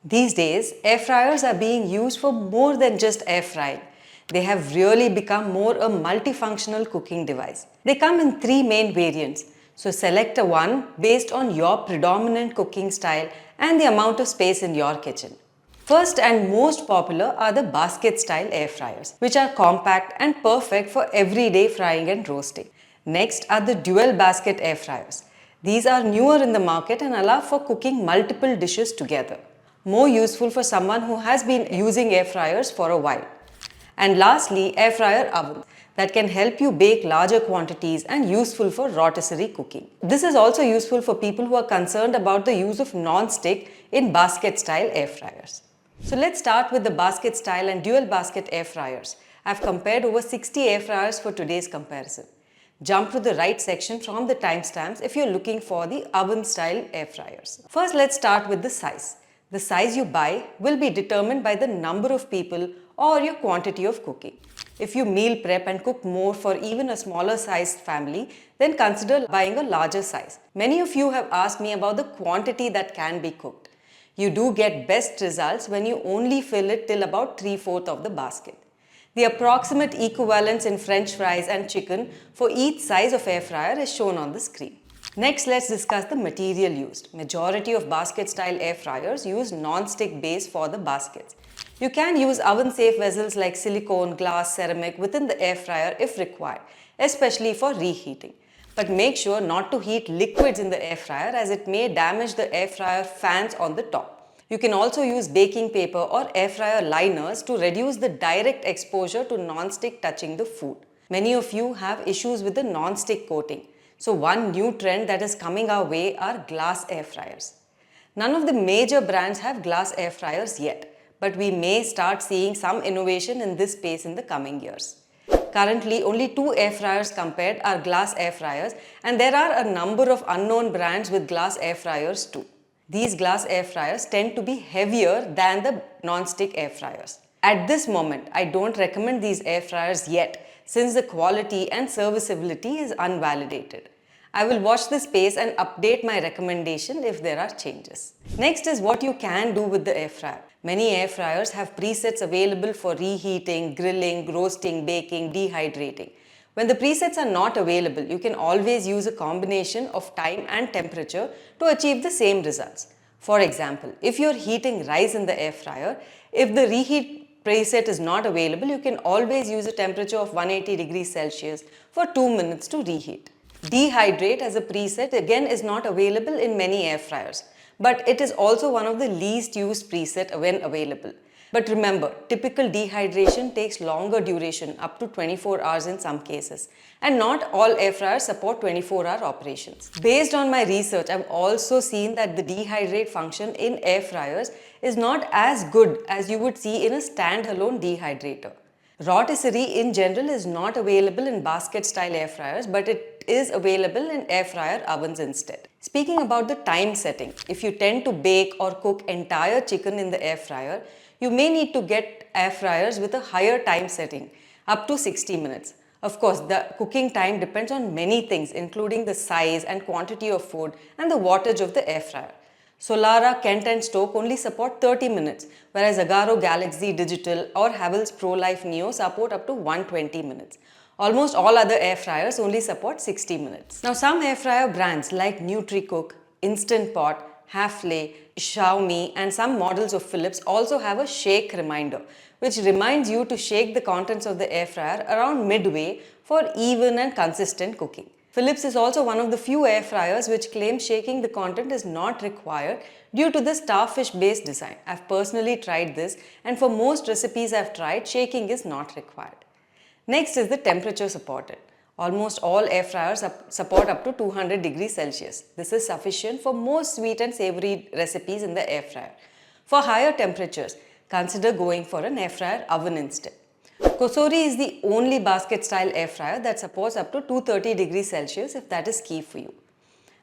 These days, air fryers are being used for more than just air frying. They have really become more a multifunctional cooking device. They come in three main variants. So select a one based on your predominant cooking style and the amount of space in your kitchen. First and most popular are the basket style air fryers, which are compact and perfect for everyday frying and roasting. Next are the dual basket air fryers. These are newer in the market and allow for cooking multiple dishes together. More useful for someone who has been using air fryers for a while. And lastly, air fryer ovens that can help you bake larger quantities and useful for rotisserie cooking. This is also useful for people who are concerned about the use of non-stick in basket style air fryers. So let's start with the basket style and dual basket air fryers. I've compared over 60 air fryers for today's comparison. Jump to the right section from the timestamps if you're looking for the oven style air fryers. First, let's start with the size. The size you buy will be determined by the number of people or your quantity of cooking. If you meal prep and cook more for even a smaller sized family, then consider buying a larger size. Many of you have asked me about the quantity that can be cooked. You do get best results when you only fill it till about 3/4 of the basket. The approximate equivalence in French fries and chicken for each size of air fryer is shown on the screen. Next, let's discuss the material used. Majority of basket style air fryers use non-stick base for the baskets. You can use oven safe vessels like silicone, glass, ceramic within the air fryer if required, especially for reheating. But make sure not to heat liquids in the air fryer as it may damage the air fryer fans on the top. You can also use baking paper or air fryer liners to reduce the direct exposure to non-stick touching the food. Many of you have issues with the non-stick coating. So one new trend that is coming our way are glass air fryers. None of the major brands have glass air fryers yet, but we may start seeing some innovation in this space in the coming years. Currently, only 2 air fryers compared are glass air fryers, and there are a number of unknown brands with glass air fryers too. These glass air fryers tend to be heavier than the non-stick air fryers. At this moment, I don't recommend these air fryers yet since the quality and serviceability is unvalidated. I will watch the space and update my recommendation if there are changes. Next is what you can do with the air fryer. Many air fryers have presets available for reheating, grilling, roasting, baking, dehydrating. When the presets are not available, you can always use a combination of time and temperature to achieve the same results. For example, if you're heating rice in the air fryer, if the reheat preset is not available, you can always use a temperature of 180 degrees Celsius for 2 minutes to reheat. Dehydrate as a preset again is not available in many air fryers, but it is also one of the least used preset when available. But remember, typical dehydration takes longer duration, up to 24 hours in some cases, and not all air fryers support 24-hour operations. Based on my research, I've also seen that the dehydrate function in air fryers is not as good as you would see in a standalone dehydrator. Rotisserie in general is not available in basket style air fryers, but it is available in air fryer ovens instead. Speaking about the time setting, if you tend to bake or cook entire chicken in the air fryer, you may need to get air fryers with a higher time setting, up to 60 minutes. Of course, the cooking time depends on many things, including the size and quantity of food and the wattage of the air fryer. Solara, Kent and Stoke only support 30 minutes, whereas Agaro Galaxy Digital or Havells ProLife Neo support up to 120 minutes. Almost all other air fryers only support 60 minutes. Now some air fryer brands like NutriCook, Instant Pot, Hafele, Xiaomi and some models of Philips also have a shake reminder, which reminds you to shake the contents of the air fryer around midway for even and consistent cooking. Philips is also one of the few air fryers which claim shaking the content is not required due to the starfish based design. I've personally tried this, and for most recipes I've tried, shaking is not required. Next is the temperature supported. Almost all air fryers support up to 200 degrees Celsius. This is sufficient for most sweet and savory recipes in the air fryer. For higher temperatures, consider going for an air fryer oven instead. Kosori is the only basket style air fryer that supports up to 230 degrees Celsius if that is key for you.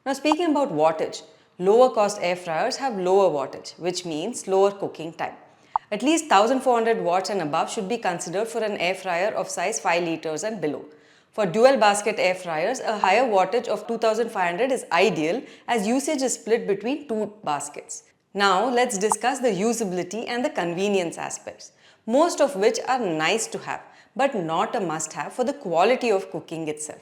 Now speaking about wattage, lower cost air fryers have lower wattage, which means lower cooking time. At least 1400 watts and above should be considered for an air fryer of size 5 liters and below. For dual basket air fryers, a higher wattage of 2500 is ideal as usage is split between two baskets. Now let's discuss the usability and the convenience aspects, most of which are nice to have but not a must-have for the quality of cooking itself.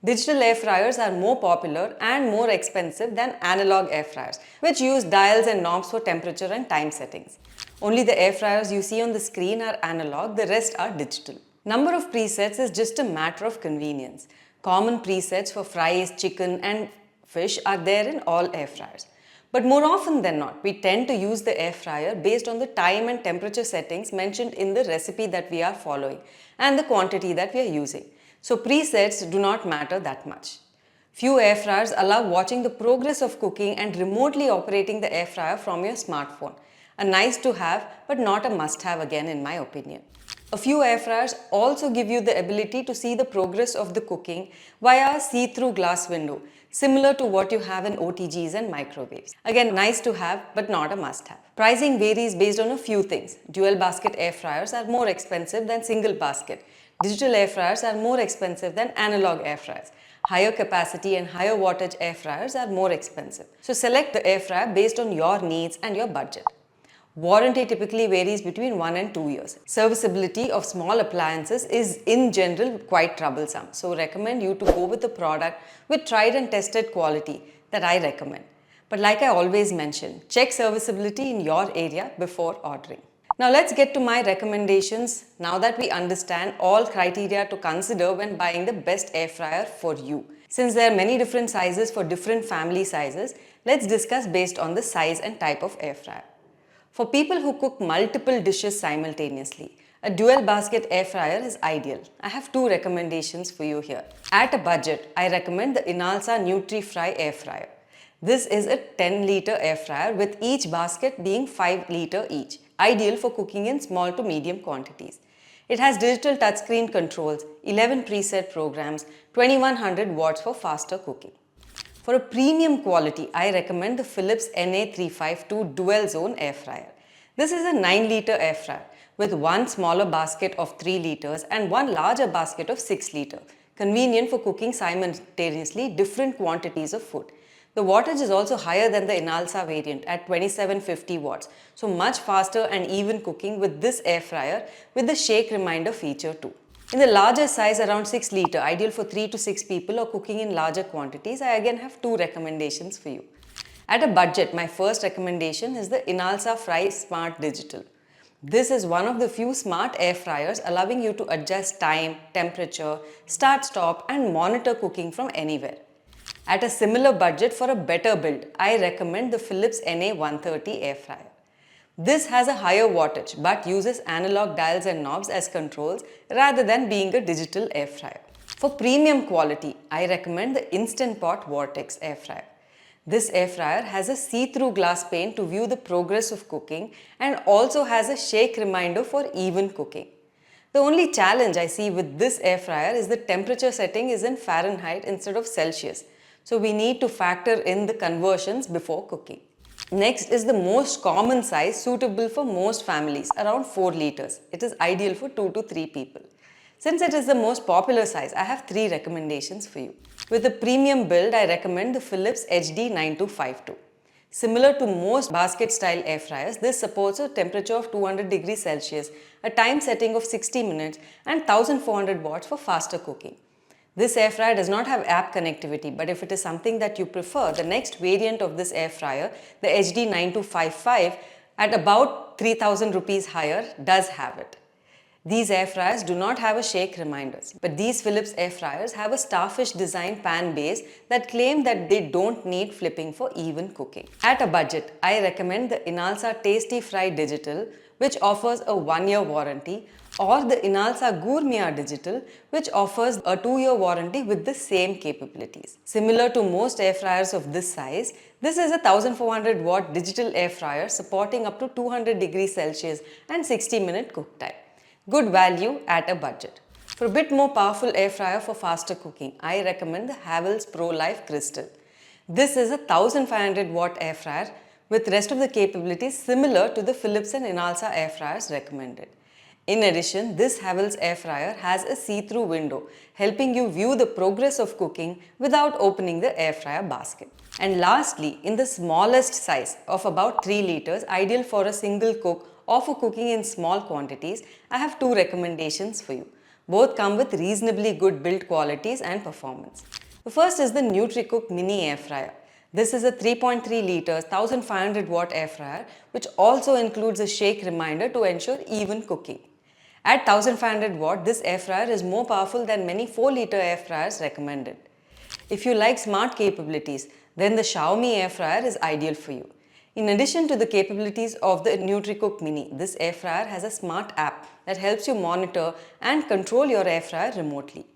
Digital air fryers are more popular and more expensive than analog air fryers, which use dials and knobs for temperature and time settings. Only the air fryers you see on the screen are analog, the rest are digital. Number of presets is just a matter of convenience. Common presets for fries, chicken and fish are there in all air fryers. But more often than not, we tend to use the air fryer based on the time and temperature settings mentioned in the recipe that we are following and the quantity that we are using. So presets do not matter that much. Few air fryers allow watching the progress of cooking and remotely operating the air fryer from your smartphone. A nice to have but not a must have again in my opinion. A few air fryers also give you the ability to see the progress of the cooking via a see-through glass window, similar to what you have in OTGs and microwaves. Again, nice to have but not a must have. Pricing varies based on a few things. Dual basket air fryers are more expensive than single basket. Digital air fryers are more expensive than analog air fryers. Higher capacity and higher wattage air fryers are more expensive. So select the air fryer based on your needs and your budget. Warranty typically varies between 1 and 2 years. Serviceability of small appliances is in general quite troublesome. So recommend you to go with a product with tried and tested quality that I recommend. But like I always mention, check serviceability in your area before ordering. Now let's get to my recommendations now that we understand all criteria to consider when buying the best air fryer for you. Since there are many different sizes for different family sizes, let's discuss based on the size and type of air fryer. For people who cook multiple dishes simultaneously, a dual basket air fryer is ideal. I have two recommendations for you here. At a budget, I recommend the Inalsa NutriFry air fryer. This is a 10-liter air fryer with each basket being 5-liter each, ideal for cooking in small to medium quantities. It has digital touchscreen controls, 11 preset programs, 2100 watts for faster cooking. For a premium quality, I recommend the Philips NA352 Dual Zone Air Fryer. This is a 9-liter air fryer with one smaller basket of 3 liters and one larger basket of 6 liters, convenient for cooking simultaneously different quantities of food. The wattage is also higher than the Inalsa variant at 2750 watts, so much faster and even cooking with this air fryer with the shake reminder feature too. In the larger size, around 6 liter, ideal for 3 to 6 people or cooking in larger quantities, I again have two recommendations for you. At a budget, my first recommendation is the Inalsa Fry Smart Digital. This is one of the few smart air fryers allowing you to adjust time, temperature, start, stop and monitor cooking from anywhere. At a similar budget for a better build, I recommend the Philips NA130 air fryer. This has a higher wattage but uses analog dials and knobs as controls rather than being a digital air fryer. For premium quality, I recommend the Instant Pot Vortex air fryer. This air fryer has a see-through glass pane to view the progress of cooking and also has a shake reminder for even cooking. The only challenge I see with this air fryer is the temperature setting is in Fahrenheit instead of Celsius. So we need to factor in the conversions before cooking. Next is the most common size suitable for most families, around 4 liters. It is ideal for 2 to 3 people. Since it is the most popular size, I have 3 recommendations for you. With a premium build, I recommend the Philips HD9252. Similar to most basket style air fryers, this supports a temperature of 200 degrees Celsius, a time setting of 60 minutes and 1400 watts for faster cooking. This air fryer does not have app connectivity, but if it is something that you prefer, the next variant of this air fryer, the HD9255, at about 3000 rupees higher, does have it. These air fryers do not have a shake reminders, but these Philips air fryers have a starfish design pan base that claim that they don't need flipping for even cooking. At a budget, I recommend the Inalsa Tasty Fry Digital, which offers a 1-year warranty, or the Inalsa Gourmet Digital, which offers a 2-year warranty with the same capabilities. Similar to most air fryers of this size, this is a 1400 watt digital air fryer supporting up to 200 degrees Celsius and 60-minute cook time. Good value at a budget. For a bit more powerful air fryer for faster cooking, I recommend the Havells Pro Life Crystal. This is a 1500 watt air fryer with rest of the capabilities similar to the Philips and Inalsa air fryers recommended. In addition, this Havells air fryer has a see-through window, helping you view the progress of cooking without opening the air fryer basket. And lastly, in the smallest size of about 3 liters, ideal for a single cook or for cooking in small quantities, I have two recommendations for you. Both come with reasonably good build qualities and performance. The first is the NutriCook Mini Air Fryer. This is a 3.3 liters 1500 watt air fryer which also includes a shake reminder to ensure even cooking. At 1500 watt, this air fryer is more powerful than many 4-liter air fryers recommended. If you like smart capabilities, then the Xiaomi air fryer is ideal for you. In addition to the capabilities of the NutriCook Mini, this air fryer has a smart app that helps you monitor and control your air fryer remotely.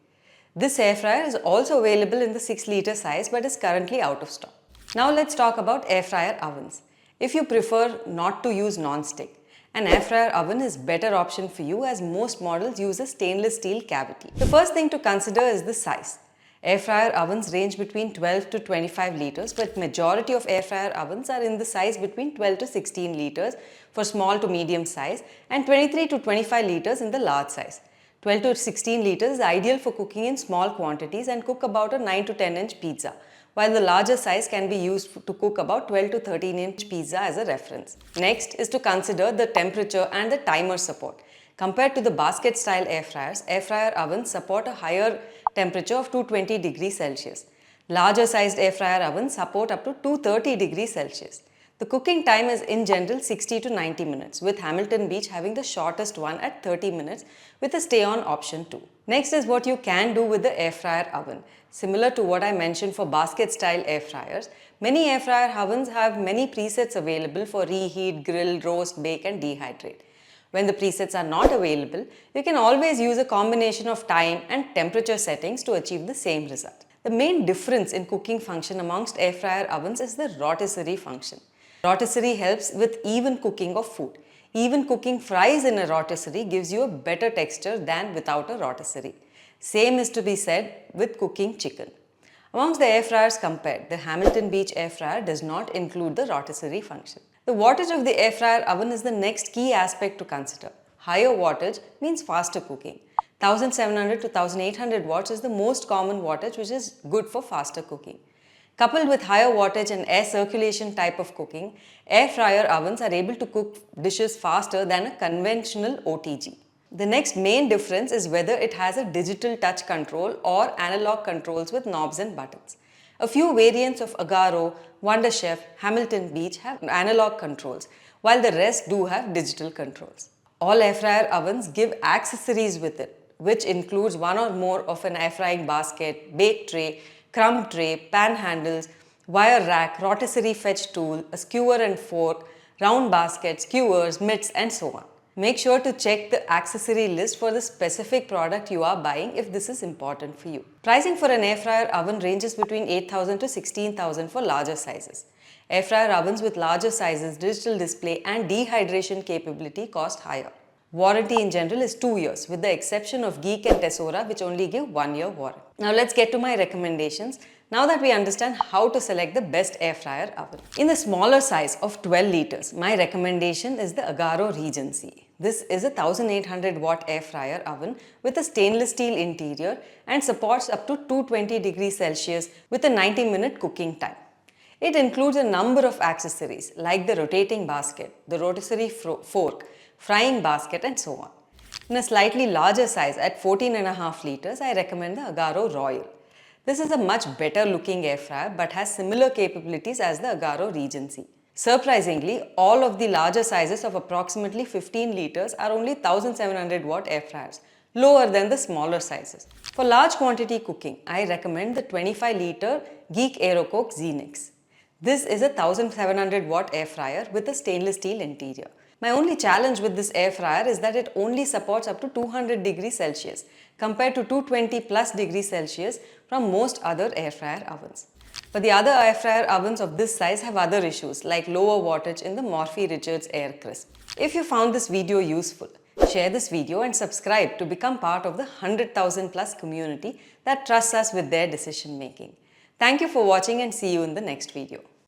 This air fryer is also available in the 6-liter size but is currently out of stock. Now let's talk about air fryer ovens. If you prefer not to use non-stick, an air fryer oven is better option for you as most models use a stainless steel cavity. The first thing to consider is the size. Air fryer ovens range between 12 to 25 liters, but majority of air fryer ovens are in the size between 12 to 16 liters for small to medium size and 23 to 25 liters in the large size. 12 to 16 liters is ideal for cooking in small quantities and cook about a 9 to 10 inch pizza, while the larger size can be used to cook about 12 to 13 inch pizza as a reference. Next is to consider the temperature and the timer support. Compared to the basket style air fryers, air fryer ovens support a higher temperature of 220 degrees Celsius. Larger sized air fryer ovens support up to 230 degrees Celsius. The cooking time is in general 60 to 90 minutes, with Hamilton Beach having the shortest one at 30 minutes with a stay on option too. Next is what you can do with the air fryer oven. Similar to what I mentioned for basket style air fryers, many air fryer ovens have many presets available for reheat, grill, roast, bake and dehydrate. When the presets are not available, you can always use a combination of time and temperature settings to achieve the same result. The main difference in cooking function amongst air fryer ovens is the rotisserie function. Rotisserie helps with even cooking of food. Even cooking fries in a rotisserie gives you a better texture than without a rotisserie. Same is to be said with cooking chicken. Amongst the air fryers compared, the Hamilton Beach air fryer does not include the rotisserie function. The wattage of the air fryer oven is the next key aspect to consider. Higher wattage means faster cooking. 1700 to 1800 watts is the most common wattage, which is good for faster cooking. Coupled with higher wattage and air circulation type of cooking, air fryer ovens are able to cook dishes faster than a conventional OTG. The next main difference is whether it has a digital touch control or analog controls with knobs and buttons. A few variants of Agaro, Wonder Chef, Hamilton Beach have analog controls, while the rest do have digital controls. All air fryer ovens give accessories with it, which includes one or more of an air frying basket, bake tray, crumb tray, pan handles, wire rack, rotisserie fetch tool, a skewer and fork, round basket, skewers, mitts and so on. Make sure to check the accessory list for the specific product you are buying if this is important for you. Pricing for an air fryer oven ranges between 8,000 to 16,000 for larger sizes. Air fryer ovens with larger sizes, digital display and dehydration capability cost higher. Warranty in general is 2 years, with the exception of Geek and Tesora, which only give 1 year warranty. Now let's get to my recommendations, now that we understand how to select the best air fryer oven. In the smaller size of 12 liters, my recommendation is the Agaro Regency. This is a 1800 watt air fryer oven with a stainless steel interior and supports up to 220 degrees Celsius with a 90-minute cooking time. It includes a number of accessories like the rotating basket, the rotisserie fork, frying basket and so on. In a slightly larger size at 14.5 liters, I recommend the Agaro Royal. This is a much better looking air fryer but has similar capabilities as the Agaro Regency. Surprisingly, all of the larger sizes of approximately 15 liters are only 1700 watt air fryers, lower than the smaller sizes. For large quantity cooking, I recommend the 25 liter Geek Aerocoke Xenix. This is a 1700 watt air fryer with a stainless steel interior. My only challenge with this air fryer is that it only supports up to 200 degrees Celsius compared to 220 plus degrees Celsius from most other air fryer ovens. But the other air fryer ovens of this size have other issues like lower wattage in the Morphy Richards Air Crisp. If you found this video useful, share this video and subscribe to become part of the 100,000 plus community that trusts us with their decision making. Thank you for watching and see you in the next video.